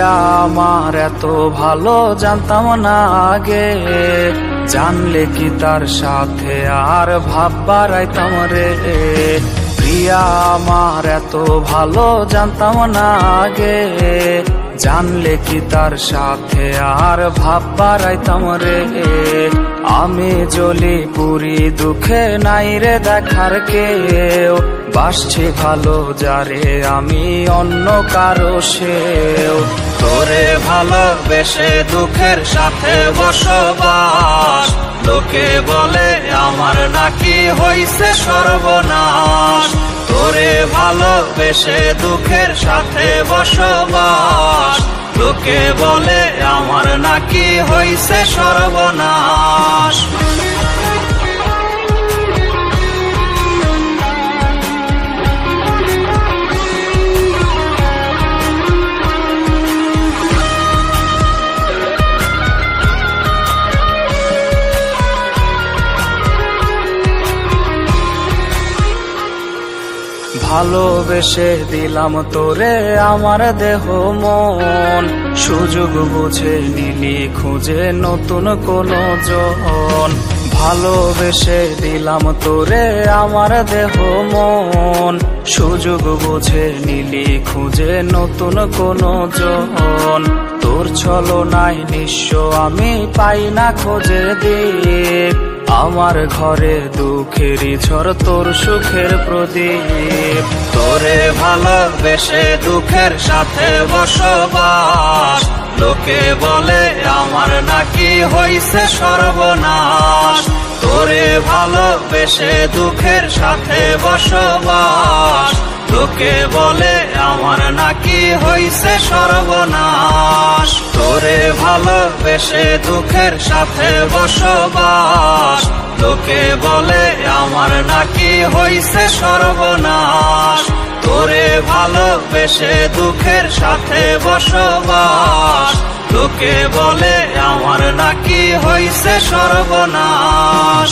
প্রিয়া আমার এত ভালো জানতাম না আগে, জানলে কি তার সাথে আর ভাব বাড়াইতাম রে। প্রিয়া আমার এত ভালো জানতাম না আগে, জানলে কি তার সাথে আর ভাব বাড়াইতাম রে। আমি জ্বলি পুরি দুঃখে নাই রে দেখার কেউ, বাসছি ভালো যারে আমি অন্য কারো সেও। তোরে ভালোবেসে দুঃখের সাথে বসবাস, লোকে বলে আমার নাকি হইছে সর্বনাশ। তোরে ভালোবেসে দুঃখের সাথে বসবাস, লোকে বলে আমার নাকি হইছে সর্বনাশ। ভালোবেসে দিলাম তোরে আমার দেহ মন, সুযোগ বুঝে নিলি খুঁজে নতুন কোনো জন। ভালোবেসে দিলাম তোরে আমার দেহ মন, সুযোগ বুঝে নিলি খুঁজে নতুন কোনো জন। তোর ছলনায় নিঃস্ব আমি পাই না খোঁজে দিক, আমার ঘরে দুঃখেরই ঝড় তোর সুখের প্রদীপ। তোরে ভালোবেসে দুঃখের সাথে বসবাস, লোকে বলে আমার নাকি হইছে সর্বনাশ। তোরে ভালোবেসে দুঃখের সাথে বসবাস, লোকে বলে আমার নাকি হইছে সর্বনাশ। তোরে ভালোবেসে দুঃখের সাথে বসবাস, লোকে বলে আমার নাকি হইছে সর্বনাশ। তোরে ভালোবেসে দুঃখের সাথে বসবাস, লোকে বলে আমার নাকি হইছে সর্বনাশ।